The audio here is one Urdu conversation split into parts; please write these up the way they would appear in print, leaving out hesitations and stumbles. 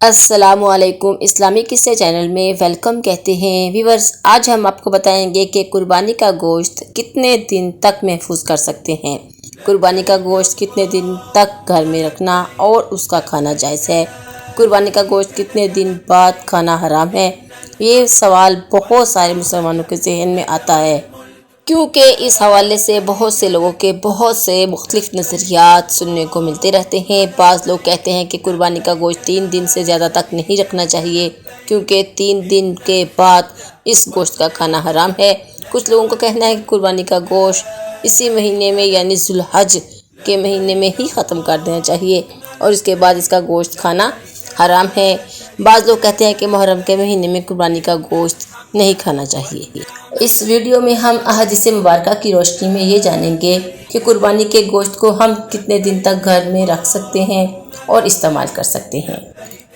السلام علیکم، اسلامی قصے چینل میں ویلکم کہتے ہیں ویورز۔ آج ہم آپ کو بتائیں گے کہ قربانی کا گوشت کتنے دن تک محفوظ کر سکتے ہیں۔ قربانی کا گوشت کتنے دن تک گھر میں رکھنا اور اس کا کھانا جائز ہے۔ قربانی کا گوشت کتنے دن بعد کھانا حرام ہے۔ یہ سوال بہت سارے مسلمانوں کے ذہن میں آتا ہے، کیونکہ اس حوالے سے بہت سے لوگوں کے بہت سے مختلف نظریات سننے کو ملتے رہتے ہیں۔ بعض لوگ کہتے ہیں کہ قربانی کا گوشت 3 دن سے زیادہ تک نہیں رکھنا چاہیے، کیونکہ 3 دن کے بعد اس گوشت کا کھانا حرام ہے۔ کچھ لوگوں کا کہنا ہے کہ قربانی کا گوشت اسی مہینے میں یعنی ذو الحج کے مہینے میں ہی ختم کر دینا چاہیے اور اس کے بعد اس کا گوشت کھانا حرام ہے۔ بعض لوگ کہتے ہیں کہ محرم کے مہینے میں قربانی کا گوشت نہیں کھانا چاہیے۔ اس ویڈیو میں ہم احادیث مبارکہ کی روشنی میں یہ جانیں گے کہ قربانی کے گوشت کو ہم کتنے دن تک گھر میں رکھ سکتے ہیں اور استعمال کر سکتے ہیں۔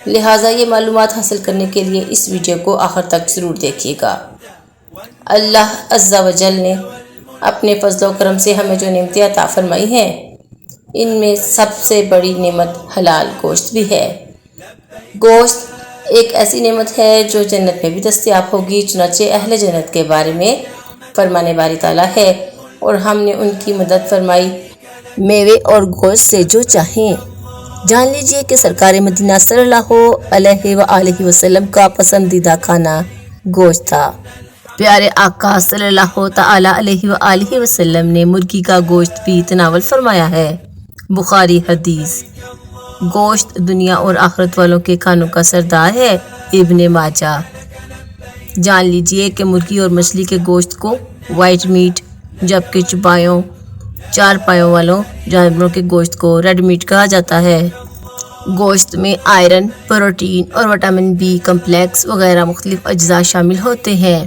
لہٰذا یہ معلومات حاصل کرنے کے لیے اس ویڈیو کو آخر تک ضرور دیکھیے گا۔ اللہ عز و جل نے اپنے فضل و کرم سے ہمیں جو نعمتیں عطا فرمائی ہیں، ان میں سب سے بڑی نعمت حلال گوشت بھی ہے۔ گوشت ایک ایسی نعمت ہے جو جنت میں بھی دستیاب ہوگی، چنانچہ اہل جنت کے بارے میں فرمانے باری تعالیٰ ہے، اور ہم نے ان کی مدد فرمائی میوے اور گوشت سے جو چاہیں۔ جان لیجئے کہ سرکار مدینہ صلی اللہ علیہ وآلہ وسلم کا پسندیدہ کھانا گوشت تھا۔ پیارے آقا صلی اللہ تعالی علیہ وآلہ وسلم نے مرغی کا گوشت بھی تناول فرمایا ہے۔ بخاری حدیث۔ گوشت دنیا اور آخرت والوں کے کھانوں کا سردار ہے۔ ابن ماجہ۔ جان لیجئے کہ مرغی اور مچھلی کے گوشت کو وائٹ میٹ، جبکہ چار پایوں والوں جانوروں کے گوشت کو ریڈ میٹ کہا جاتا ہے۔ گوشت میں آئرن، پروٹین اور وٹامن بی کمپلیکس وغیرہ مختلف اجزاء شامل ہوتے ہیں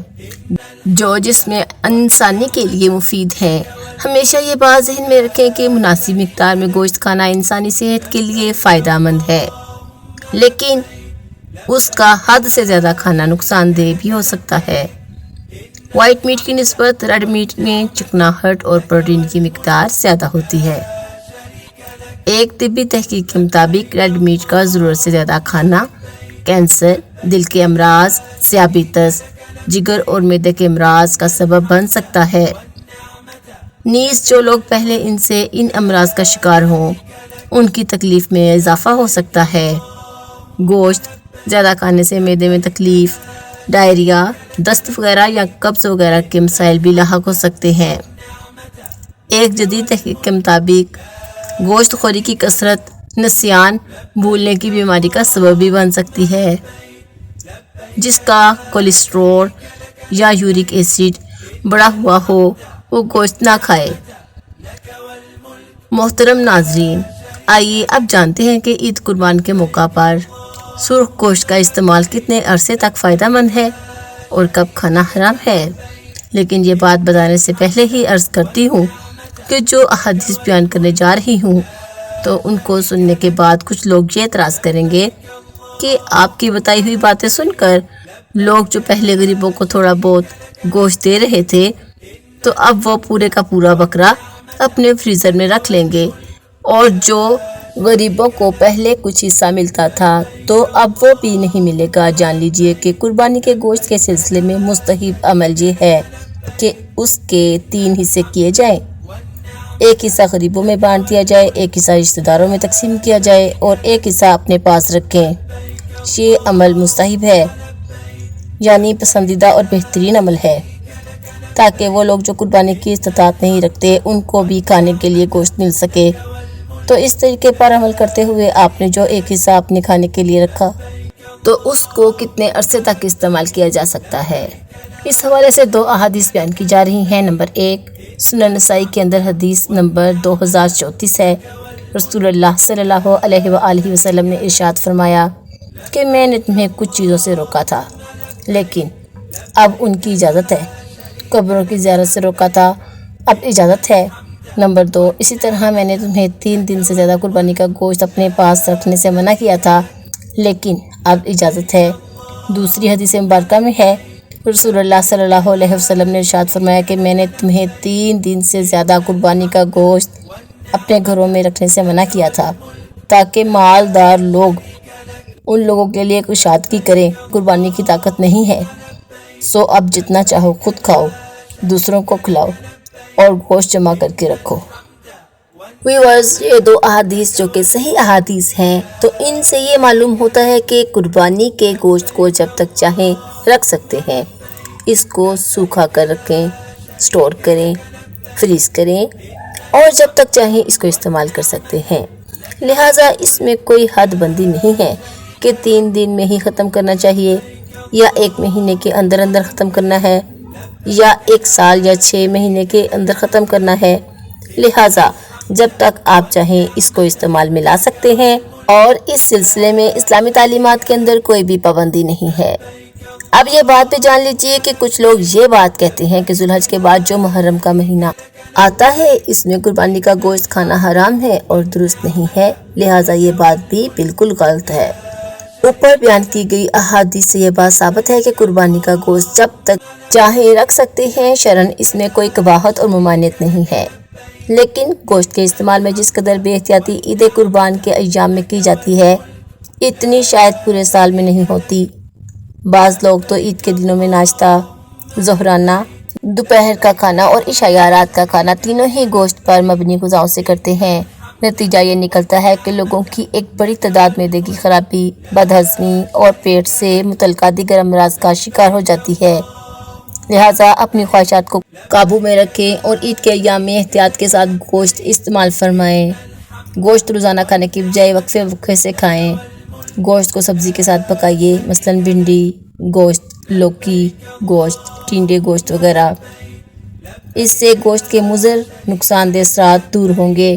جو جسم انسانی کے لیے مفید ہیں۔ ہمیشہ یہ بات ذہن میں رکھیں کہ مناسب مقدار میں گوشت کھانا انسانی صحت کے لیے فائدہ مند ہے، لیکن اس کا حد سے زیادہ کھانا نقصان دہ بھی ہو سکتا ہے۔ وائٹ میٹ کی نسبت ریڈ میٹ میں چکناہٹ اور پروٹین کی مقدار زیادہ ہوتی ہے۔ ایک طبی تحقیق کے مطابق ریڈ میٹ کا ضرورت سے زیادہ کھانا کینسر، دل کے امراض، ذیابیطس، جگر اور معدے کے امراض کا سبب بن سکتا ہے۔ نیز جو لوگ پہلے ان امراض کا شکار ہوں، ان کی تکلیف میں اضافہ ہو سکتا ہے۔ گوشت زیادہ کھانے سے معدے میں تکلیف، ڈائریا، دست وغیرہ یا قبض وغیرہ کے مسائل بھی لاحق ہو سکتے ہیں۔ ایک جدید تحقیق کے مطابق گوشت خوری کی کثرت نسیان، بھولنے کی بیماری کا سبب بھی بن سکتی ہے۔ جس کا کولیسٹرول یا یورک ایسڈ بڑھا ہوا ہو وہ گوشت نہ کھائے۔ محترم ناظرین، آئیے اب جانتے ہیں کہ عید قربان کے موقع پر سرخ گوشت کا استعمال کتنے عرصے تک فائدہ مند ہے اور کب کھانا حرام ہے۔ لیکن یہ بات بتانے سے پہلے ہی عرض کرتی ہوں کہ جو احادیث بیان کرنے جا رہی ہوں تو ان کو سننے کے بعد کچھ لوگ یہ اعتراض کریں گے کہ آپ کی بتائی ہوئی باتیں سن کر لوگ جو پہلے غریبوں کو تھوڑا بہت گوشت دے رہے تھے تو اب وہ پورے کا پورا بکرا اپنے فریزر میں رکھ لیں گے، اور جو غریبوں کو پہلے کچھ حصہ ملتا تھا تو اب وہ بھی نہیں ملے گا۔ جان لیجئے کہ قربانی کے گوشت کے سلسلے میں مستحب عمل یہ ہے کہ اس کے 3 حصے کیے جائیں۔ ایک حصہ غریبوں میں بانٹ دیا جائے، ایک حصہ رشتہ داروں میں تقسیم کیا جائے اور ایک حصہ اپنے پاس رکھیں۔ یہ عمل مستحب ہے، یعنی پسندیدہ اور بہترین عمل ہے، تاکہ وہ لوگ جو قربانی کی استطاعت نہیں رکھتے ان کو بھی کھانے کے لیے گوشت مل سکے۔ تو اس طریقے پر عمل کرتے ہوئے آپ نے جو ایک حصہ اپنے کھانے کے لیے رکھا تو اس کو کتنے عرصے تک استعمال کیا جا سکتا ہے۔ اس حوالے سے 2 احادیث بیان کی جا رہی ہیں۔ نمبر 1 سنن نسائی کے اندر حدیث نمبر 2034 ہے۔ رسول اللہ صلی اللہ علیہ وآلہ وسلم نے ارشاد فرمایا کہ میں نے تمہیں کچھ چیزوں سے روکا تھا لیکن اب ان کی اجازت ہے۔ قبروں کی زیارت سے روکا تھا، اب اجازت ہے۔ نمبر 2 اسی طرح میں نے تمہیں 3 دن سے زیادہ قربانی کا گوشت اپنے پاس رکھنے سے منع کیا تھا لیکن اب اجازت ہے۔ دوسری حدیث مبارکہ میں ہے رسول اللہ صلی اللہ علیہ وسلم نے ارشاد فرمایا کہ میں نے تمہیں 3 دن سے زیادہ قربانی کا گوشت اپنے گھروں میں رکھنے سے منع کیا تھا تاکہ مالدار لوگ ان لوگوں کے لیے کشادگی کریں۔ قربانی کی طاقت نہیں ہے، سو اب جتنا چاہو خود کھاؤ، دوسروں کو کھلاؤ اور گوشت جمع کر کے رکھو۔ ویورز، یہ دو احادیث جو کہ صحیح احادیث ہیں، تو ان سے یہ معلوم ہوتا ہے کہ قربانی کے گوشت کو جب تک چاہیں رکھ سکتے ہیں۔ اس کو سوکھا کر رکھیں، سٹور کریں، فریز کریں اور جب تک چاہیں اس کو استعمال کر سکتے ہیں۔ لہٰذا اس میں کوئی حد بندی نہیں ہے کہ 3 دن میں ہی ختم کرنا چاہیے یا 1 مہینے کے اندر اندر ختم کرنا ہے یا 1 سال یا 6 مہینے کے اندر ختم کرنا ہے۔ لہٰذا جب تک آپ چاہیں اس کو استعمال میں لا سکتے ہیں اور اس سلسلے میں اسلامی تعلیمات کے اندر کوئی بھی پابندی نہیں ہے۔ اب یہ بات بھی جان لیجئے کہ کچھ لوگ یہ بات کہتے ہیں کہ ذو الحج کے بعد جو محرم کا مہینہ آتا ہے اس میں قربانی کا گوشت کھانا حرام ہے اور درست نہیں ہے، لہٰذا یہ بات بھی بالکل غلط ہے۔ اوپر بیان کی گئی احادیث سے یہ بات ثابت ہے کہ قربانی کا گوشت جب تک چاہیں رکھ سکتے ہیں، شرعاً اس میں کوئی قباحت اور ممانعت نہیں ہے۔ لیکن گوشت کے استعمال میں جس قدر بے احتیاطی عید قربان کے ایام میں کی جاتی ہے، اتنی شاید پورے سال میں نہیں ہوتی۔ بعض لوگ تو عید کے دنوں میں ناشتہ، ظہرانہ، دوپہر کا کھانا اور عشاء رات کا کھانا تینوں ہی گوشت پر مبنی غذاؤں سے کرتے ہیں۔ نتیجہ یہ نکلتا ہے کہ لوگوں کی ایک بڑی تعداد معدے کی خرابی، بدہضمی اور پیٹ سے متعلقہ دیگر امراض کا شکار ہو جاتی ہے۔ لہٰذا اپنی خواہشات کو قابو میں رکھیں اور عید کے ایام میں احتیاط کے ساتھ گوشت استعمال فرمائیں۔ گوشت روزانہ کھانے کی بجائے وقفے وقفے سے کھائیں۔ گوشت کو سبزی کے ساتھ پکائیے، مثلاً بھنڈی گوشت، لوکی گوشت، ٹینڈے گوشت وغیرہ۔ اس سے گوشت کے مضر نقصان دہ اثرات دور ہوں گے۔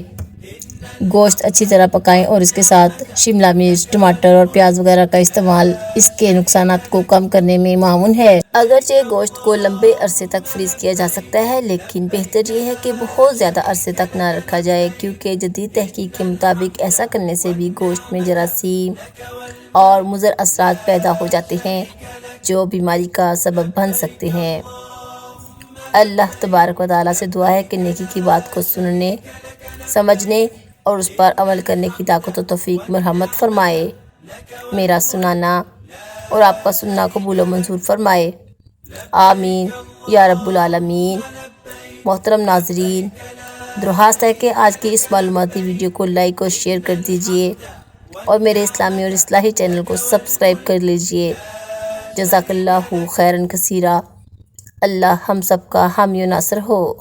گوشت اچھی طرح پکائیں اور اس کے ساتھ شملہ مرچ، ٹماٹر اور پیاز وغیرہ کا استعمال اس کے نقصانات کو کم کرنے میں معاون ہے۔ اگرچہ گوشت کو لمبے عرصے تک فریز کیا جا سکتا ہے، لیکن بہتر یہ ہے کہ بہت زیادہ عرصے تک نہ رکھا جائے، کیونکہ جدید تحقیق کے مطابق ایسا کرنے سے بھی گوشت میں جراثیم اور مضر اثرات پیدا ہو جاتے ہیں جو بیماری کا سبب بن سکتے ہیں۔ اللہ تبارک و تعالیٰ سے دعا ہے کہ نیکی کی بات کو سننے، سمجھنے اور اس پر عمل کرنے کی طاقت و توفیق مرحمت فرمائے۔ میرا سنانا اور آپ کا سننا قبول و منظور فرمائے، آمین یا رب العالمین۔ محترم ناظرین، درخواست ہے کہ آج کی اس معلوماتی ویڈیو کو لائک اور شیئر کر دیجئے اور میرے اسلامی اور اصلاحی چینل کو سبسکرائب کر لیجئے۔ جزاک اللہ خیراً کثیرا۔ اللہ ہم سب کا حامی و ناصر ہو۔